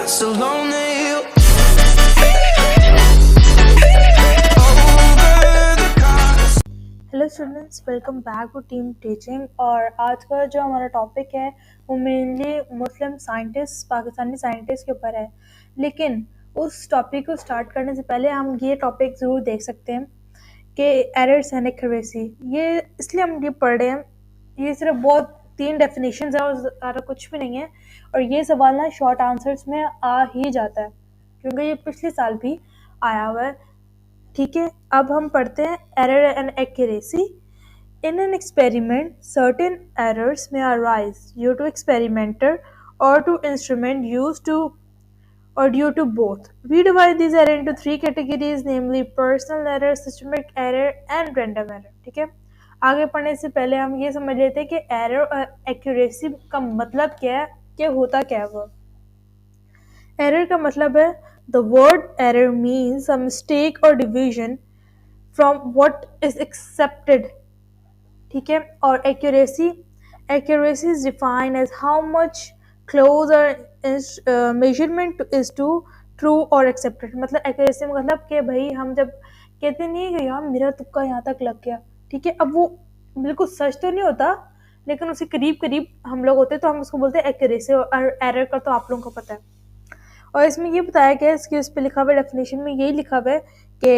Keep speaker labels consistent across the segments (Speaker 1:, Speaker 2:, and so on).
Speaker 1: so lonely.
Speaker 2: Hello students, welcome back to team teaching. और आज का जो हमारा टॉपिक है वो mainly Muslim scientist, Pakistani scientist के ऊपर है। लेकिन उस टॉपिक को स्टार्ट करने से पहले हम ये टॉपिक ज़रूर देख सकते हैं कि एरर्स एंड एक्यूरेसी। ये इसलिए हम ये पढ़ रहे हैं, ये सिर्फ बहुत 3 डेफिनेशंस है और ज़्यादा कुछ भी नहीं है। और ये सवाल ना शॉर्ट आंसर्स में आ ही जाता है क्योंकि ये पिछले साल भी आया हुआ है। ठीक है, अब हम पढ़ते हैं error and accuracy. In an experiment certain errors में arise due to experimenter or to instrument used to or due to both. We divide these error into 3 categories, namely personal error, systemic error and random error. ठीक है, आगे पढ़ने से पहले हम ये समझ लेते हैं कि एरर और एक्यूरेसी का मतलब क्या है, कि होता क्या है वो। एरर का मतलब है the word error means a mistake or deviation from what is accepted. ठीक है, और accuracy is defined as how much closer is measurement is to true or accepted. मतलब accuracy में मतलब कि भाई हम जब कहते नहीं है कि यार मेरा तुक्का यहाँ तक लग गया, ठीक है, अब वो बिल्कुल सच तो नहीं होता लेकिन उसके करीब करीब हम लोग होते हैं, तो हम उसको बोलते हैं accuracy। और एरर का तो आप लोगों को पता है। और इसमें ये बताया गया है, इसके उस पर लिखा हुआ डेफिनेशन में यही लिखा हुआ है कि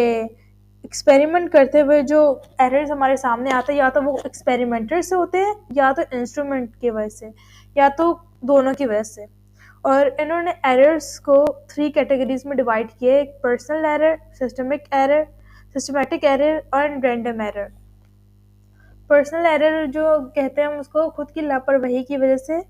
Speaker 2: एक्सपेरिमेंट करते हुए जो एरर्स हमारे सामने आते हैं या तो वो एक्सपेरिमेंटर से होते हैं या तो इंस्ट्रूमेंट की वजह से या तो दोनों की वजह से। और इन्होंने एरर्स को 3 कैटेगरीज में डिवाइड किए, एक पर्सनल एरर, सिस्टमेटिक एरर और रैंडम एरर। पर्सनल एरर जो कहते हैं हम उसको खुद की लापरवाही की वजह से,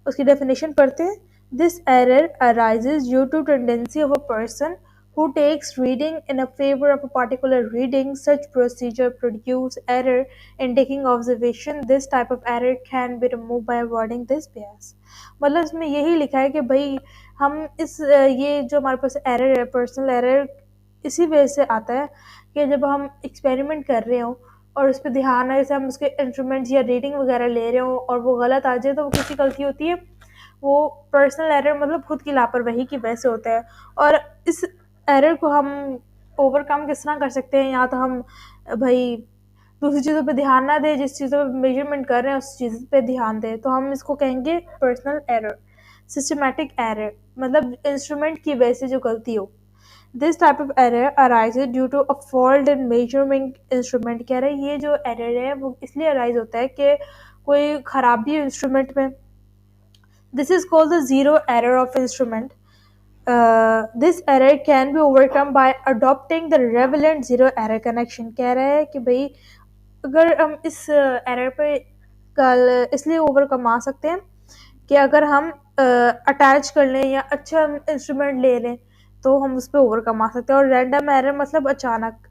Speaker 2: उसकी डेफिनेशन पढ़ते हैं। This error arises due to tendency of a person who takes reading in a favor of a particular reading. Such procedure produce error in taking observation. This type of error can be removed by avoiding this bias. मतलब इसमें यही लिखा है कि भाई हम ये जो हमारे पास एरर है, पर्सनल एरर, इसी वजह से आता है कि जब हम एक्सपेरिमेंट कर रहे हो और उस पर ध्यान है, जैसे हम उसके इंस्ट्रूमेंट्स या रीडिंग वगैरह ले रहे हो और वो गलत आ जाए तो वो किसकी गलती होती है, वो पर्सनल एरर मतलब खुद की लापरवाही की वजह से होता है। और इस एरर को हम ओवरकम किस तरह कर सकते हैं, या तो हम भाई दूसरी चीज़ों पे ध्यान ना दें, जिस चीज़ों पे मेजरमेंट कर रहे हैं उस चीज़ पे ध्यान दें, तो हम इसको कहेंगे पर्सनल एरर। सिस्टमैटिक एरर मतलब इंस्ट्रूमेंट की वजह से जो गलती हो। This type of error arises due to a fault in measurement instrument. कह रहे हैं ये जो एरर है वो इसलिए अराइज होता है कि कोई खराबी है इंस्ट्रूमेंट में। This is called the zero error of instrument. This error can be overcome by adopting the relevant zero error connection. कह रहा है कि भाई अगर हम इस एरर पे कल इसलिए ओवरकम आ सकते हैं कि अगर हम अटैच कर लें या अच्छा इंस्ट्रूमेंट ले लें तो हम उस पर ओवरकम आ सकते हैं। और रैंडम एरर मतलब अचानक।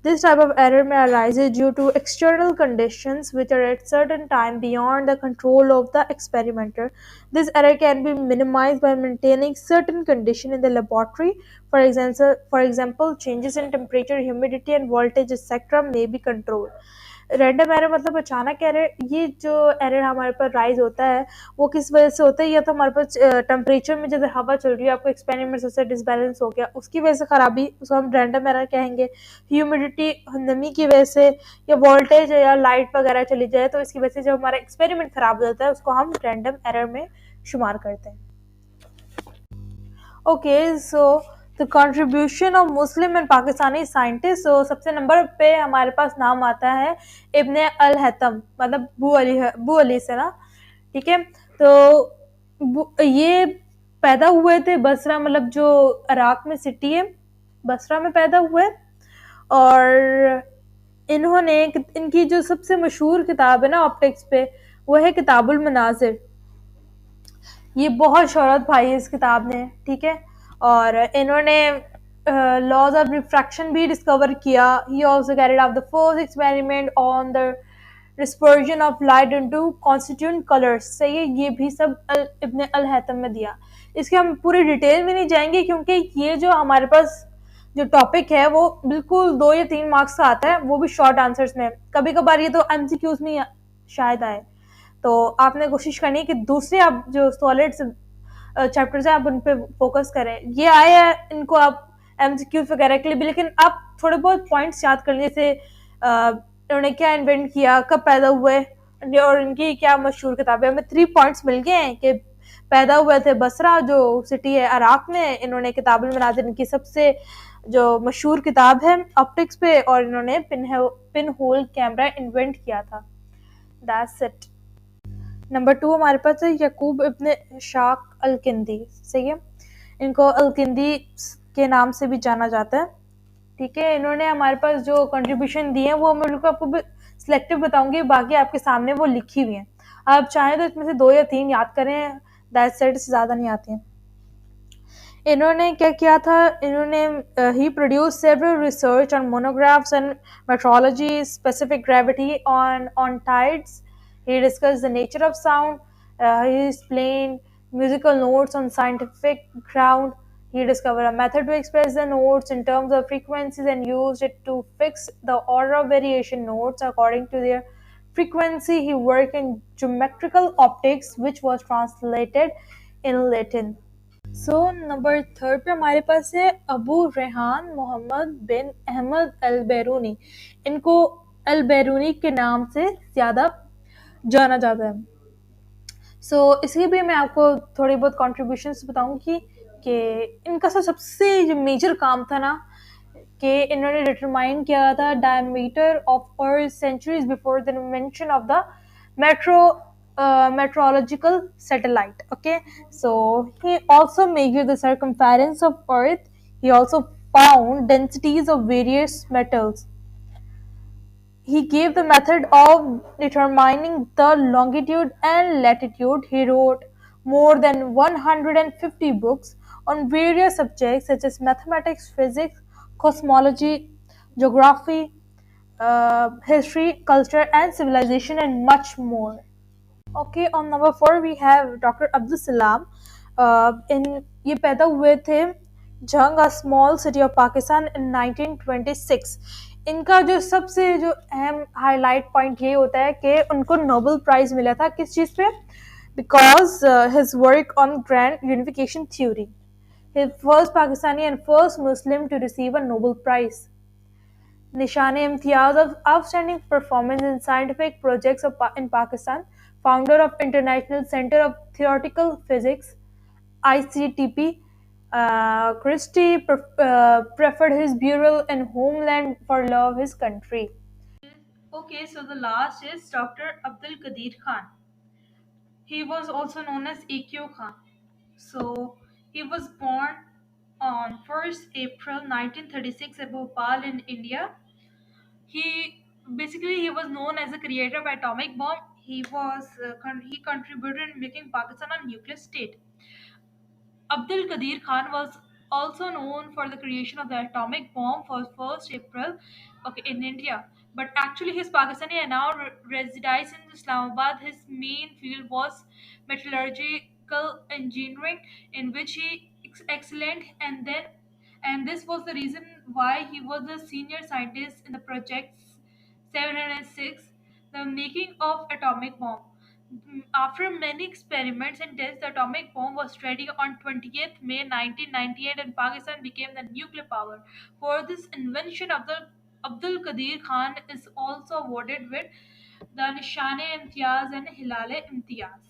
Speaker 2: This type of error may arise due to external conditions which are at certain time beyond the control of the experimenter. This error can be minimized by maintaining certain condition in the laboratory. For example, changes in temperature, humidity, and voltage, etc. may be controlled. Random error मतलब अचानक error. ये जो error हमारे पास rise होता है वो किस वजह से होता है, या तो हमारे पास टेम्परेचर में जैसे हवा चल रही है, आपको एक्सपेरिमेंट से डिसबैलेंस हो गया, उसकी वजह से खराबी, उसको हम रैंडम एरर कहेंगे। ह्यूमिडिटी नमी की वजह से, या वोल्टेज या लाइट वगैरह चली जाए तो इसकी वजह से जो हमारा एक्सपेरिमेंट खराब हो जाता है उसको हम रैंडम एरर में शुमार करते हैं। Okay, so the contribution of Muslim and Pakistani scientist. तो सबसे नंबर पे हमारे पास नाम आता है इब्ने अल हैतम, मतलब बू अली से ना, ठीक है। तो ये पैदा हुए थे बसरा, मतलब जो इराक में सिटी है बसरा में पैदा हुए। और इन्होंने इनकी जो सबसे मशहूर किताब है ना ऑप्टिक्स पे, वो है किताबुल मनाजिर। ये बहुत शोहरत पाई है इस किताब ने, ठीक है। और इन्होंने लॉज ऑफ रिफ्रैक्शन भी डिस्कवर किया। ही also carried out the first experiment on the dispersion of light into constituent colours. सही है, ये भी सब इब्ने अल हैतम में दिया। इसके हम पूरी डिटेल में नहीं जाएंगे क्योंकि ये जो हमारे पास जो टॉपिक है वो बिल्कुल 2 या 3 मार्क्स का आता है, वो भी शॉर्ट आंसर्स में। कभी कभार ये तो एमसीक्यूज में शायद आए, तो आपने कोशिश करनी है कि दूसरे आप जो सॉलिड्स चैप्टर्स हैं, आप उन पे फोकस करें। ये आए हैं इनको आप एमसीक्यूज वगैरह के लिए भी, लेकिन आप थोड़े बहुत पॉइंट्स याद कर लीजिए, जैसे इन्होंने क्या इन्वेंट किया, कब पैदा हुए, और इनकी क्या मशहूर किताबें। हमें 3 पॉइंट्स मिल गए हैं कि पैदा हुए थे बसरा, जो सिटी है इराक में। इन्होंने किताब मनाजिर, इनकी सबसे जो मशहूर किताब है ऑप्टिक्स पे, और इन्होंने पिन होल कैमरा इन्वेंट किया था। That's it. नंबर 2 हमारे पास है यकूब इब्न शाक अल किंदी। सही है, इनको अल किंदी के नाम से भी जाना जाता है। ठीक है, इन्होंने हमारे पास जो कंट्रीब्यूशन दिए हैं वो मैं बिल्कुल आपको सिलेक्टिव बताऊंगी, बाकी आपके सामने वो लिखी हुई हैं। आप चाहें तो इसमें से 2 या 3 याद करें, दैट सेट से ज़्यादा नहीं आती हैं। इन्होंने क्या किया था, इन्होंने ही produce several research on monographs and metrology, specific gravity on tides. He discuss the nature of sound, he explained musical notes on scientific ground. He discovered a method to express the notes in terms of frequencies and used it to fix the order of variation notes according to their frequency. He worked in geometrical optics, which was translated in Latin. So number 3 पे हमारे पास है अबू रेहान मोहम्मद बिन अहमद अल बैरूनी। इनको अल बैरूनी के नाम से ज़्यादा जाना जाता है। इसके भी मैं आपको थोड़ी बहुत कॉन्ट्रीब्यूशंस बताऊंगी कि इनका सबसे जो मेजर काम था ना, कि इन्होंने डिटरमाइन किया था diameter of earth centuries before the invention of the metro meteorological satellite. Okay, so he also measured the circumference of earth. He also found densities of various metals. He gave the method of determining the longitude and latitude. He wrote more than 150 books on various subjects such as mathematics, physics, cosmology, geography, history, culture, and civilization, and much more. Okay, on number 4 we have Dr. Abdul Salam. In ये पैदा हुए थे जंग, a small city of Pakistan in 1926. इनका जो सबसे जो अहम हाईलाइट पॉइंट ये होता है कि उनको नोबेल प्राइज मिला था किस चीज़ पे, because his work on grand unification theory. His first Pakistani and first Muslim to receive a Nobel Prize. Nishan-e-Imtiaz of outstanding performance in scientific projects in Pakistan, founder of International Center of Theoretical Physics (ICTP). Christie preferred his burial in homeland for love his country. Okay, so the last is Dr. Abdul Qadir Khan. He was also known as EQ Khan. So he was born on 1st April 1936 at Bhopal in India. He was known as the creator of atomic bomb. He contributed in making Pakistan a nuclear state. Abdul Qadir Khan was also known for the creation of the atomic bomb for 1st April, okay, in India. But actually, he's Pakistani and now resides in Islamabad. His main field was metallurgical engineering, in which he excellent, and this was the reason why he was the senior scientist in the project 706, the making of atomic bomb. After many experiments and tests, the atomic bomb was ready on 20th May 1998 and Pakistan became the nuclear power. For this invention, Abdul Qadir Khan is also awarded with the Nishan-e-Imtiaz and Hilal-e-Imtiaz.